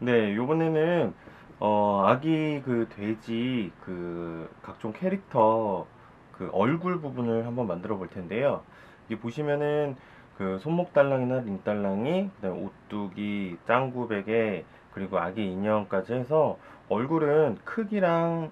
네, 요번에는 아기 그 돼지 그 각종 캐릭터 그 얼굴 부분을 한번 만들어 볼 텐데요. 이게 보시면은 그 손목달랑이나 링달랑이, 그다음에 오뚜기, 짱구베개, 그리고 아기 인형까지 해서 얼굴은 크기랑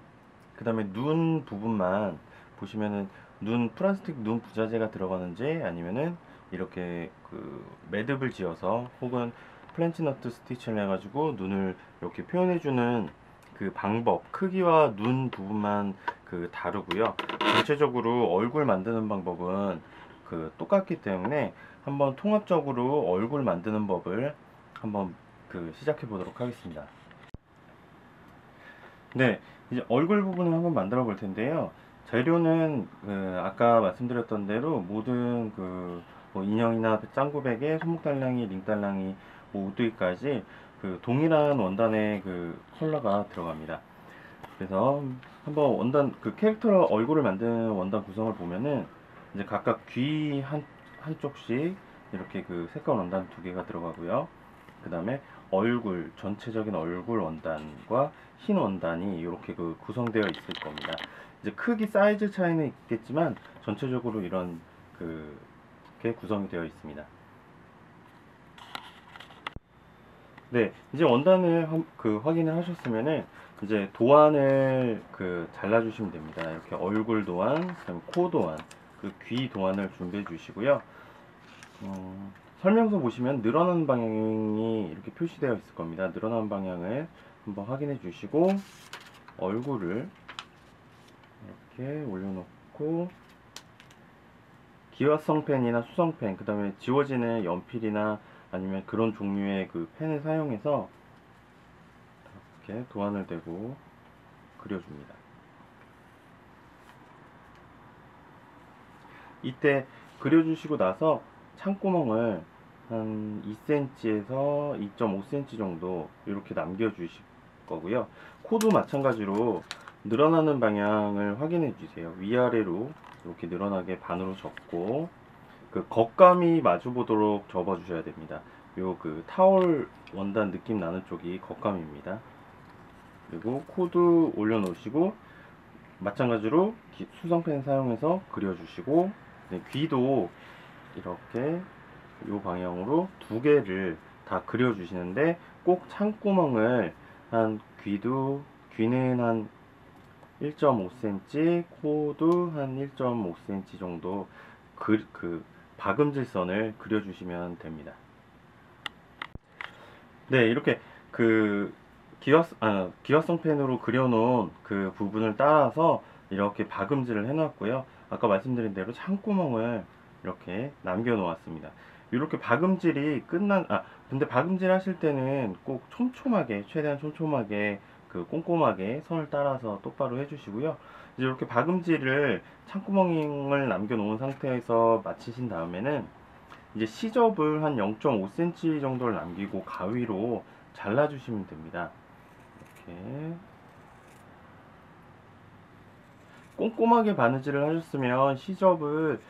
그다음에 눈 부분만 보시면은 눈 플라스틱 눈 부자재가 들어가는지 아니면은 이렇게 그 매듭을 지어서 혹은 플랜치너트 스티치를 해가지고 눈을 이렇게 표현해주는 그 방법 크기와 눈 부분만 그 다르고요. 전체적으로 얼굴 만드는 방법은 그 똑같기 때문에 한번 통합적으로 얼굴 만드는 법을 한번 그 시작해 보도록 하겠습니다. 네, 이제 얼굴 부분을 한번 만들어 볼 텐데요. 재료는 그 아까 말씀드렸던 대로 모든 그뭐 인형이나 짱구백에 손목달랑이, 링달랑이, 뭐 우두이까지 그 동일한 원단의 그 컬러가 들어갑니다. 그래서 한번 원단 그 캐릭터 얼굴을 만드는 원단 구성을 보면은 이제 각각 귀 한쪽씩 이렇게 그 색깔 원단 두 개가 들어가고요. 그 다음에 얼굴, 전체적인 얼굴 원단과 흰 원단이 이렇게 그 구성되어 있을 겁니다. 이제 크기 사이즈 차이는 있겠지만 전체적으로 이런 게 구성이 되어 있습니다. 네, 이제 원단을 확인을 하셨으면은 이제 도안을 그 잘라주시면 됩니다. 이렇게 얼굴 도안, 그다음에 코 도안, 그 귀 도안을 준비해 주시고요. 설명서 보시면 늘어나는 방향이 이렇게 표시되어 있을 겁니다. 늘어나는 방향을 한번 확인해 주시고 얼굴을 이렇게 올려놓고 기화성 펜이나 수성 펜, 그 다음에 지워지는 연필이나 아니면 그런 종류의 그 펜을 사용해서 이렇게 도안을 대고 그려줍니다. 이때 그려주시고 나서 창구멍을 한 2cm에서 2.5cm 정도 이렇게 남겨주실 거고요. 코도 마찬가지로 늘어나는 방향을 확인해 주세요. 위아래로 이렇게 늘어나게 반으로 접고 그 겉감이 마주 보도록 접어 주셔야 됩니다. 요 그 타올 원단 느낌 나는 쪽이 겉감입니다. 그리고 코도 올려 놓으시고 마찬가지로 수성펜 사용해서 그려주시고 네, 귀도 이렇게 이 방향으로 두 개를 다 그려주시는데 꼭 창구멍을 한 귀는 한 1.5cm, 코도 한 1.5cm 정도 그 박음질선을 그려주시면 됩니다. 네, 이렇게 그 기화성 펜으로 그려놓은 그 부분을 따라서 이렇게 박음질을 해놨고요. 아까 말씀드린 대로 창구멍을 이렇게 남겨 놓았습니다. 이렇게 박음질이 근데 박음질 하실 때는 꼭 촘촘하게, 최대한 촘촘하게, 그 꼼꼼하게 선을 따라서 똑바로 해주시고요. 이제 이렇게 박음질을 창구멍을 남겨 놓은 상태에서 마치신 다음에는 이제 시접을 한 0.5cm 정도를 남기고 가위로 잘라주시면 됩니다. 이렇게 꼼꼼하게 바느질을 하셨으면 시접을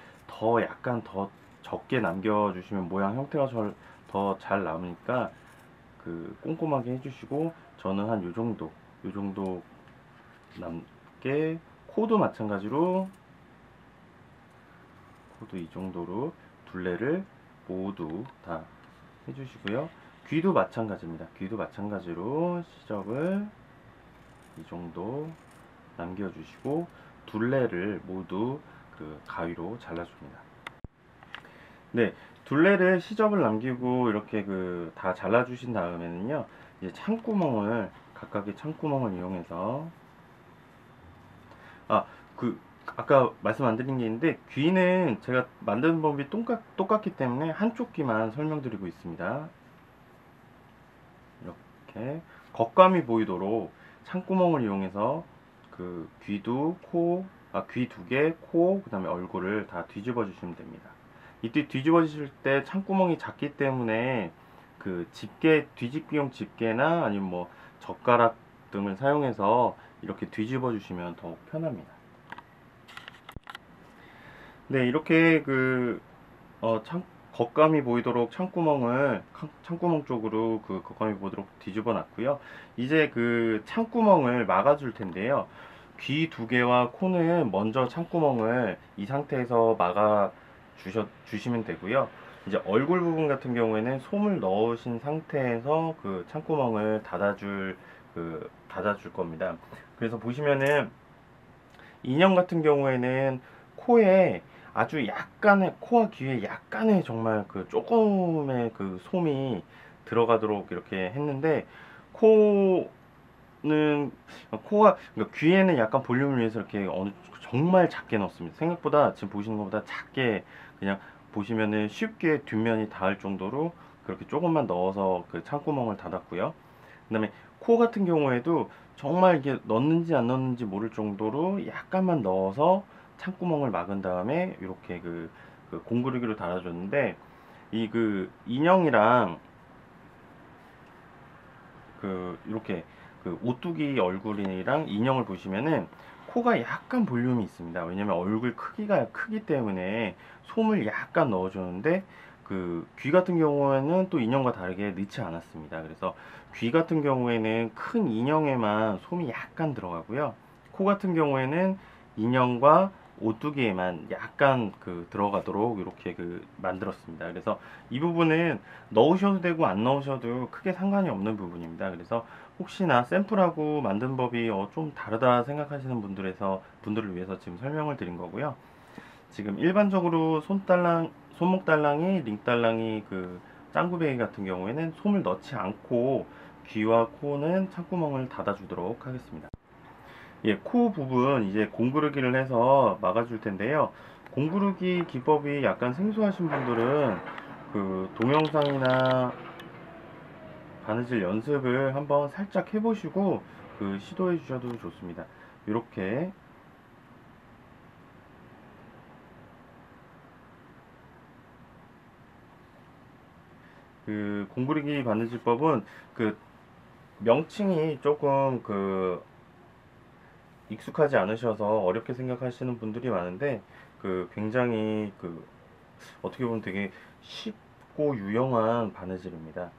약간 더 적게 남겨주시면 모양 형태가 더 잘 나오니까 그 꼼꼼하게 해주시고 저는 한 요 정도 남게 코도 마찬가지로 코도 이 정도로 둘레를 모두 다 해주시고요. 귀도 마찬가지입니다. 귀도 마찬가지로 시접을 이 정도 남겨주시고 둘레를 모두 그 가위로 잘라줍니다. 네, 둘레를 시접을 남기고 이렇게 그 다 잘라주신 다음에는요, 이제 각각의 창구멍을 이용해서 아, 그 아까 말씀 안 드린 게 있는데 귀는 제가 만드는 법이 똑같기 때문에 한쪽 귀만 설명드리고 있습니다. 이렇게 겉감이 보이도록 창구멍을 이용해서 그 귀 두 개, 코, 그 다음에 얼굴을 다 뒤집어 주시면 됩니다. 이때 뒤집어 주실 때 창구멍이 작기 때문에 그 뒤집기용 집게나 아니면 뭐 젓가락 등을 사용해서 이렇게 뒤집어 주시면 더욱 편합니다. 네, 이렇게 겉감이 보이도록 창구멍 쪽으로 그 겉감이 보이도록 뒤집어 놨고요. 이제 그 창구멍을 막아줄 텐데요. 귀 두 개와 코는 먼저 창구멍을 이 상태에서 주시면 되고요. 이제 얼굴 부분 같은 경우에는 솜을 넣으신 상태에서 그 창구멍을 닫아줄 겁니다. 그래서 보시면은 인형 같은 경우에는 코에 아주 약간의, 코와 귀에 약간의 정말 그 조금의 그 솜이 들어가도록 이렇게 했는데, 코는 그러니까 귀에는 약간 볼륨을 위해서 이렇게 정말 작게 넣었습니다. 생각보다 지금 보시는 것보다 작게, 그냥 보시면은 쉽게 뒷면이 닿을 정도로 그렇게 조금만 넣어서 그 창구멍을 닫았고요. 그다음에 코 같은 경우에도 정말 이게 넣는지 안 넣는지 모를 정도로 약간만 넣어서 창구멍을 막은 다음에 이렇게 그 공구르기로 달아줬는데, 이 그 인형이랑 그 이렇게 그 오뚜기 얼굴이랑 인형을 보시면은 코가 약간 볼륨이 있습니다. 왜냐면 얼굴 크기가 크기 때문에 솜을 약간 넣어줬는데, 그 귀 같은 경우에는 또 인형과 다르게 넣지 않았습니다. 그래서 귀 같은 경우에는 큰 인형에만 솜이 약간 들어가고요. 코 같은 경우에는 인형과 오뚜기에만 약간 그 들어가도록 이렇게 그 만들었습니다. 그래서 이 부분은 넣으셔도 되고 안 넣으셔도 크게 상관이 없는 부분입니다. 그래서 혹시나 샘플하고 만든 법이 좀 다르다 생각하시는 분들을 위해서 지금 설명을 드린 거고요. 지금 일반적으로 손목달랑이, 링달랑이, 그 짱구배기 같은 경우에는 솜을 넣지 않고 귀와 코는 창구멍을 닫아주도록 하겠습니다. 예, 코 부분 이제 공구르기를 해서 막아줄 텐데요. 공구르기 기법이 약간 생소하신 분들은 그 동영상이나 바느질 연습을 한번 살짝 해보시고 그 시도해 주셔도 좋습니다. 이렇게 그 공구르기 바느질법은 그 명칭이 조금 그 익숙하지 않으셔서 어렵게 생각하시는 분들이 많은데, 그 굉장히 그 어떻게 보면 되게 쉽고 유용한 바느질입니다.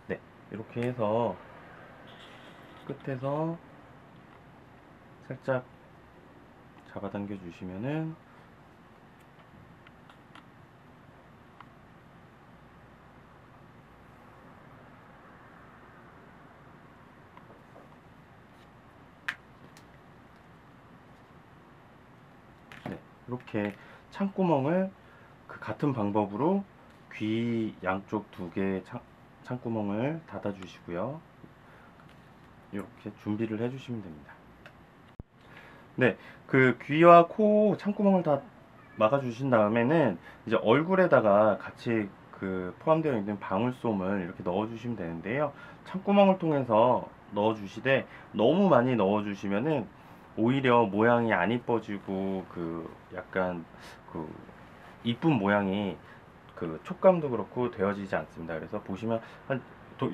네, 이렇게 해서 끝에서 살짝 잡아당겨 주시면은, 네, 이렇게 창구멍을 그 같은 방법으로 귀 양쪽 두 개의 창구멍을 닫아 주시고요. 이렇게 준비를 해 주시면 됩니다. 네, 그 귀와 코 창구멍을 다 막아 주신 다음에는 이제 얼굴에다가 같이 그 포함되어 있는 방울솜을 이렇게 넣어 주시면 되는데요. 창구멍을 통해서 넣어 주시되, 너무 많이 넣어 주시면은 오히려 모양이 안 이뻐지고 그 약간 그 이쁜 모양이 그 촉감도 그렇고 되어지지 않습니다. 그래서 보시면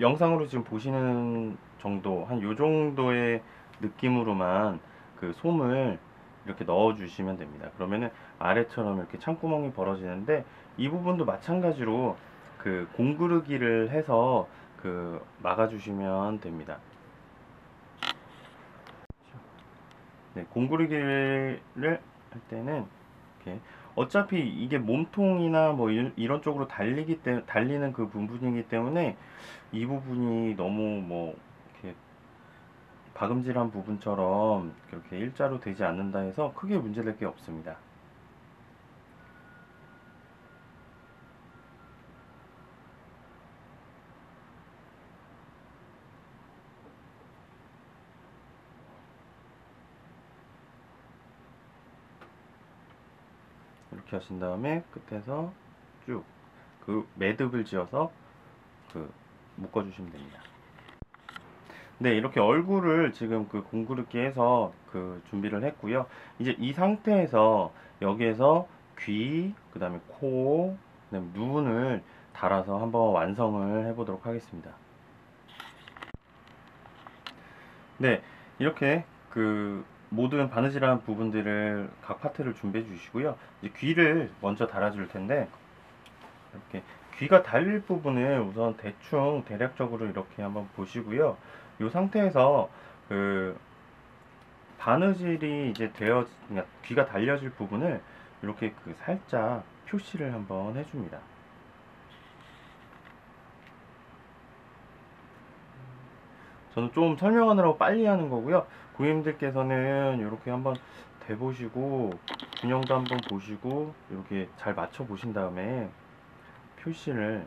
영상으로 지금 보시는 정도, 한 요 정도의 느낌으로만 그 솜을 이렇게 넣어 주시면 됩니다. 그러면은 아래처럼 이렇게 창구멍이 벌어지는데, 이 부분도 마찬가지로 그 공구르기를 해서 그 막아 주시면 됩니다. 네, 공구르기를 할 때는 이렇게, 어차피 이게 몸통이나 뭐 이런 쪽으로 달리는 그 부분이기 때문에 이 부분이 너무 뭐 이렇게 박음질한 부분처럼 그렇게 일자로 되지 않는다 해서 크게 문제될 게 없습니다. 이렇게 하신 다음에 끝에서 쭉 그 매듭을 지어서 그 묶어 주시면 됩니다. 네, 이렇게 얼굴을 지금 그 공구르기 해서 그 준비를 했고요. 이제 이 상태에서 여기에서 귀, 그 다음에 코, 그 다음에 눈을 달아서 한번 완성을 해보도록 하겠습니다. 네, 이렇게 그 모든 바느질한 부분들을 각 파트를 준비해 주시고요. 이제 귀를 먼저 달아줄 텐데, 이렇게 귀가 달릴 부분을 우선 대충 대략적으로 이렇게 한번 보시고요. 이 상태에서 그 바느질이 이제 그러니까 귀가 달려질 부분을 이렇게 그 살짝 표시를 한번 해줍니다. 저는 좀 설명하느라고 빨리 하는 거고요. 고객님들께서는 이렇게 한번 대보시고 균형도 한번 보시고 이렇게 잘 맞춰 보신 다음에 표시를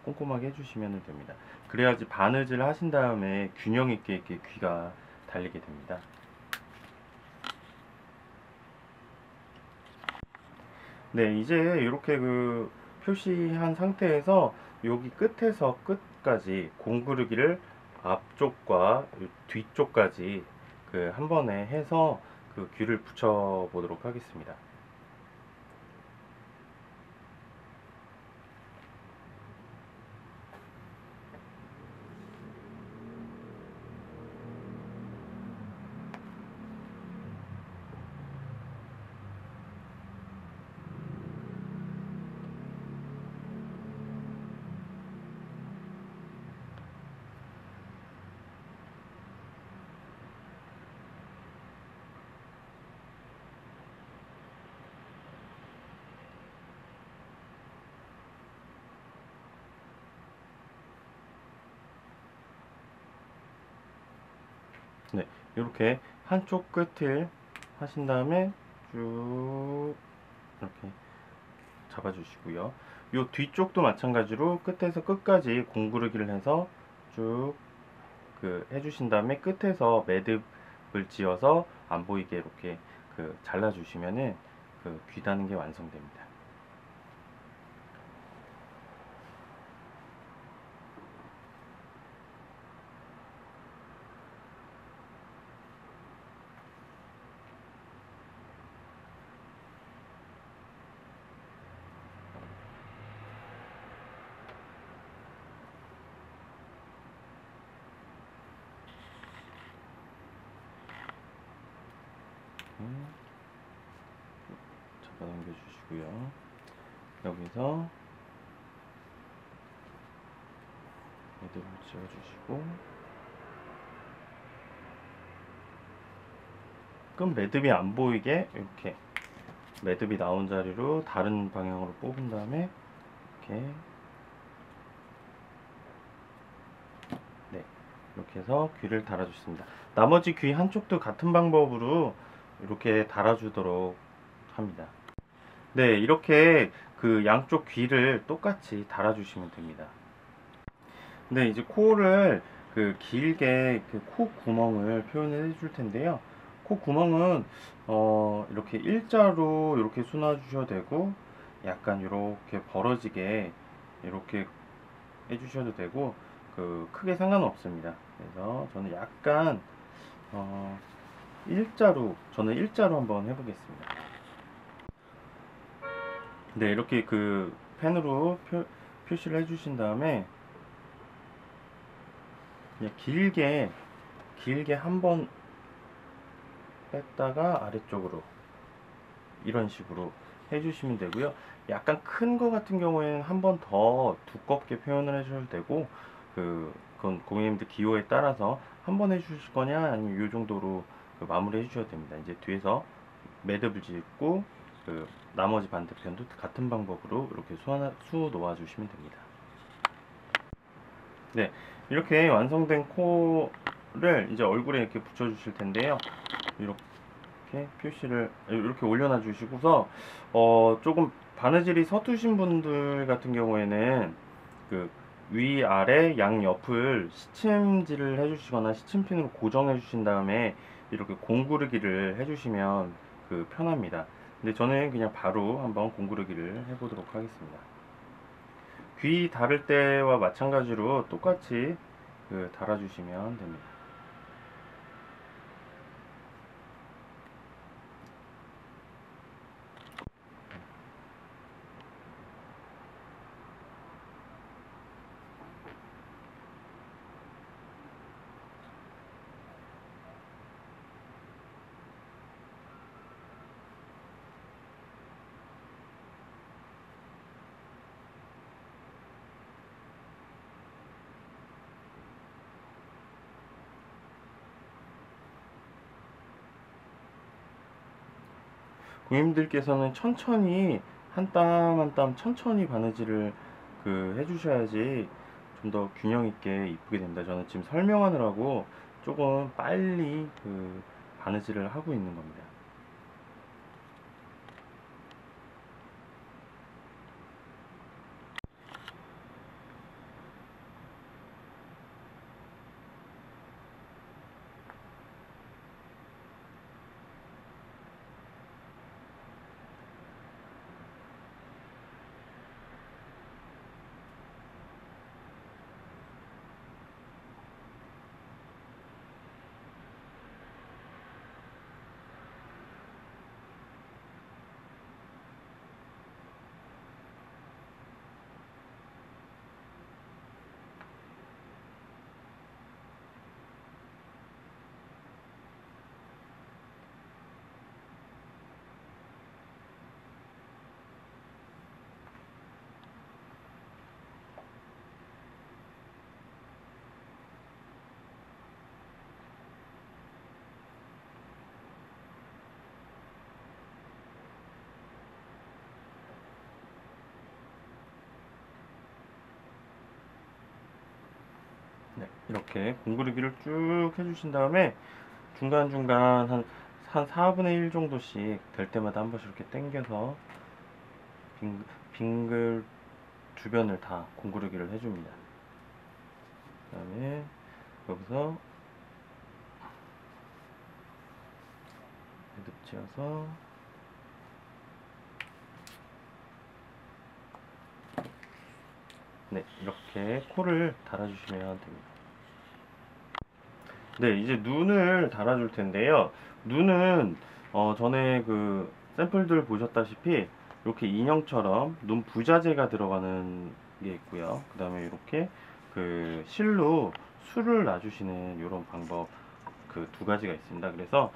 꼼꼼하게 해주시면 됩니다. 그래야지 바느질 하신 다음에 균형 있게 이렇게 귀가 달리게 됩니다. 네, 이제 이렇게 그 표시한 상태에서 여기 끝에서 끝까지 공구르기를 앞쪽과 뒤쪽까지 그 한 번에 해서 그 귀를 붙여 보도록 하겠습니다. 네, 이렇게 한쪽 끝을 하신 다음에 쭉 이렇게 잡아주시고요. 이 뒤쪽도 마찬가지로 끝에서 끝까지 공구르기를 해서 쭉 그 해주신 다음에 끝에서 매듭을 지어서 안 보이게 이렇게 그 잘라주시면은 그 귀 다는 게 완성됩니다. 잡아당겨 주시고요. 여기서 매듭을 지어주시고 그럼 매듭이 안 보이게 이렇게 매듭이 나온 자리로 다른 방향으로 뽑은 다음에 이렇게 네, 이렇게 해서 귀를 달아주습니다. 나머지 귀 한쪽도 같은 방법으로 이렇게 달아주도록 합니다. 네, 이렇게 그 양쪽 귀를 똑같이 달아주시면 됩니다. 네, 이제 코를 그 길게 그 코 구멍을 표현해 줄 텐데요. 코 구멍은 이렇게 일자로 이렇게 쑤놔 주셔도 되고 약간 이렇게 벌어지게 이렇게 해 주셔도 되고 그 크게 상관없습니다. 그래서 저는 약간 어, 저는 일자로 한번 해보겠습니다. 네, 이렇게 그 펜으로 표시를 해주신 다음에 그냥 길게 한번 뺐다가 아래쪽으로 이런 식으로 해주시면 되고요. 약간 큰 거 같은 경우에는 한 번 더 두껍게 표현을 해주셔도 되고 그건 고객님들 기호에 따라서 한 번 해주실 거냐 아니면 이 정도로 그 마무리 해주셔도 됩니다. 이제 뒤에서 매듭을 짓고 그 나머지 반대편도 같은 방법으로 이렇게 수 놓아 주시면 됩니다. 네, 이렇게 완성된 코를 이제 얼굴에 이렇게 붙여 주실 텐데요. 이렇게 표시를 이렇게 올려놔 주시고서 조금 바느질이 서투신 분들 같은 경우에는 그 위아래 양옆을 시침질을 해주시거나 시침핀으로 고정해 주신 다음에 이렇게 공구르기를 해주시면 그 편합니다. 근데 저는 그냥 바로 한번 공구르기를 해보도록 하겠습니다. 귀 다를 때와 마찬가지로 똑같이 그 달아주시면 됩니다. 고객님들께서는 천천히 한 땀 한 땀 천천히 바느질을 해주셔야지 좀 더 균형 있게 이쁘게 됩니다. 저는 지금 설명하느라고 조금 빨리 바느질을 하고 있는 겁니다. 네, 이렇게 공구르기를 쭉 해주신 다음에 중간중간 한 4분의 1 정도씩 될 때마다 한 번씩 이렇게 당겨서 빙글 주변을 다 공구르기를 해줍니다. 그 다음에 여기서 매듭 지어서 네, 이렇게 코를 달아주시면 됩니다. 네, 이제 눈을 달아줄 텐데요. 눈은 전에 샘플들 보셨다시피 이렇게 인형처럼 눈 부자재가 들어가는 게 있고요. 그 다음에 이렇게 실로 술을 놔주시는 이런 방법 두 가지가 있습니다. 그래서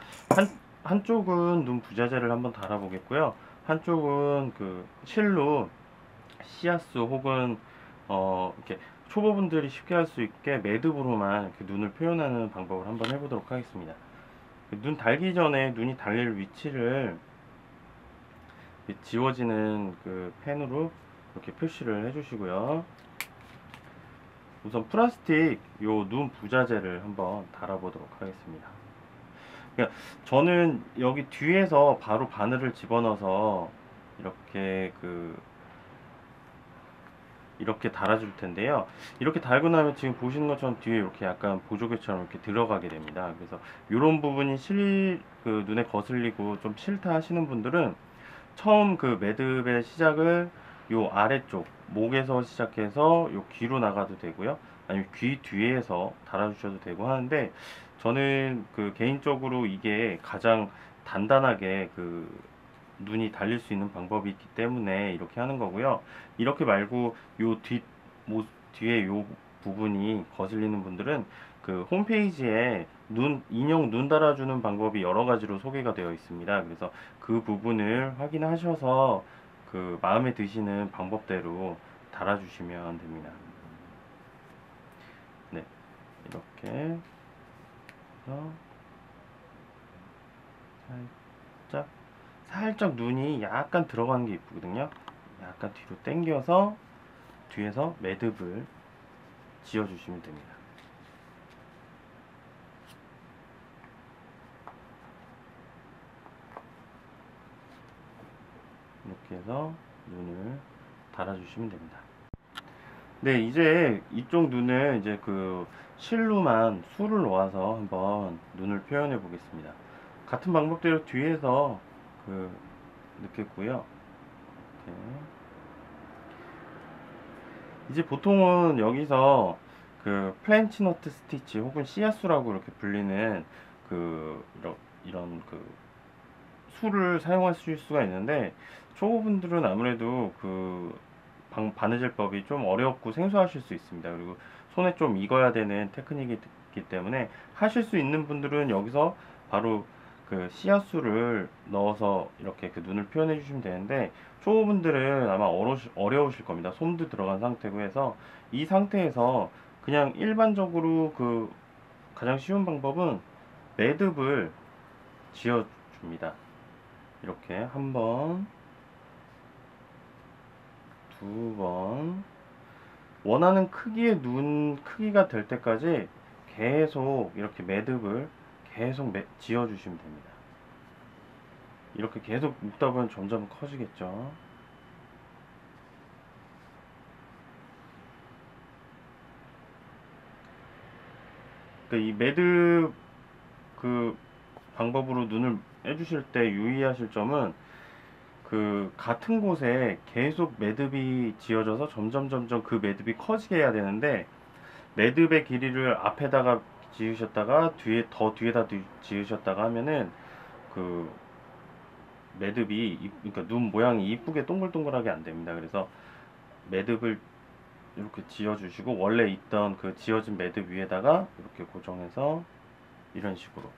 한쪽은 눈 부자재를 한번 달아보겠고요. 한쪽은 실로 시아스 혹은 이렇게 초보분들이 쉽게 할 수 있게 매듭으로만 눈을 표현하는 방법을 한번 해보도록 하겠습니다. 눈 달기 전에 눈이 달릴 위치를 지워지는 펜으로 이렇게 표시를 해주시고요. 우선 플라스틱 요 눈 부자재를 한번 달아보도록 하겠습니다. 그러니까 저는 여기 뒤에서 바로 바늘을 집어넣어서 이렇게 달아줄 텐데요. 이렇게 달고 나면 지금 보시는 것처럼 뒤에 이렇게 약간 보조개처럼 이렇게 들어가게 됩니다. 그래서 이런 부분이 눈에 거슬리고 좀 싫다 하시는 분들은 처음 매듭의 시작을 요 아래쪽 목에서 시작해서 요 귀로 나가도 되고요. 아니면 귀 뒤에서 달아주셔도 되고 하는데 저는 개인적으로 이게 가장 단단하게 눈이 달릴 수 있는 방법이 있기 때문에 이렇게 하는 거고요. 이렇게 말고 요 뒤에 요 부분이 거슬리는 분들은 홈페이지에 인형 눈 달아주는 방법이 여러 가지로 소개가 되어 있습니다. 그래서 그 부분을 확인하셔서 마음에 드시는 방법대로 달아주시면 됩니다. 네, 이렇게 해서 살짝 눈이 약간 들어가는 게 이쁘거든요. 약간 뒤로 당겨서 뒤에서 매듭을 지어주시면 됩니다. 이렇게 해서 눈을 달아주시면 됩니다. 네, 이제 이쪽 눈을 이제 실로만 술을 놓아서 한번 눈을 표현해 보겠습니다. 같은 방법대로 뒤에서 넣겠고요. 이렇게. 이제 보통은 여기서 플랜치너트 스티치 혹은 씨앗수라고 이렇게 불리는 이런 술을 사용하실 수가 있는데 초보분들은 아무래도 바느질법이 좀 어렵고 생소하실 수 있습니다. 그리고 손에 좀 익어야 되는 테크닉이기 때문에 하실 수 있는 분들은 여기서 바로 씨앗수를 넣어서 이렇게 눈을 표현해 주시면 되는데 초보분들은 아마 어려우실 겁니다. 솜도 들어간 상태고 해서 이 상태에서 그냥 일반적으로 가장 쉬운 방법은 매듭을 지어 줍니다. 이렇게 한 번, 두 번, 원하는 크기의 눈 크기가 될 때까지 계속 이렇게 매듭을 계속 지어주시면 됩니다. 이렇게 계속 묶다 보면 점점 커지겠죠. 그러니까 이 매듭 그 방법으로 눈을 해주실 때 유의하실 점은, 그 같은 곳에 계속 매듭이 지어져서 점점 그 매듭이 커지게 해야 되는데, 매듭의 길이를 앞에다가 지으셨다가 뒤에다 지으셨다가 하면은 그 매듭이 그러니까 눈 모양이 이쁘게 동글동글하게 안 됩니다. 그래서 매듭을 이렇게 지어 주시고, 원래 있던 그 지어진 매듭 위에다가 이렇게 고정해서 이런 식으로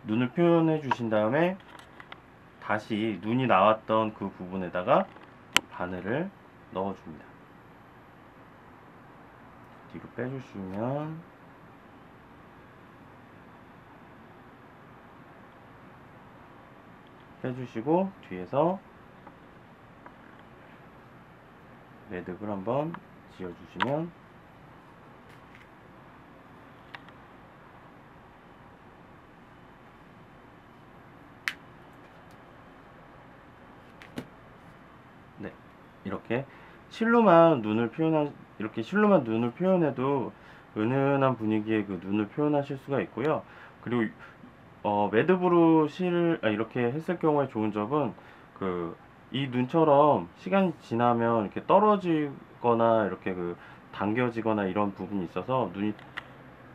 눈을 표현해 주신 다음에 다시 눈이 나왔던 그 부분에다가 바늘을 넣어 줍니다. 뒤로 빼주시면 빼주시고, 뒤에서 매듭을 한번 지어주시면 네, 이렇게 실로만 눈을 표현해도 은은한 분위기의 그 눈을 표현하실 수가 있고요. 그리고 매듭으로 이렇게 했을 경우에 좋은 점은, 이 눈처럼 시간이 지나면 이렇게 떨어지거나 이렇게 당겨지거나 이런 부분이 있어서 눈이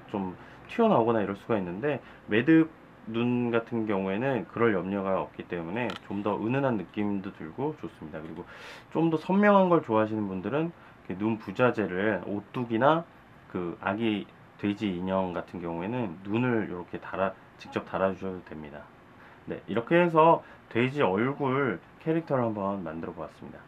좀 튀어나오거나 이럴 수가 있는데, 매듭 눈 같은 경우에는 그럴 염려가 없기 때문에 좀 더 은은한 느낌도 들고 좋습니다. 그리고 좀 더 선명한 걸 좋아하시는 분들은 눈 부자재를 오뚜기나 그 아기 돼지 인형 같은 경우에는 눈을 이렇게 직접 달아주셔도 됩니다. 네, 이렇게 해서 돼지 얼굴 캐릭터를 한번 만들어 보았습니다.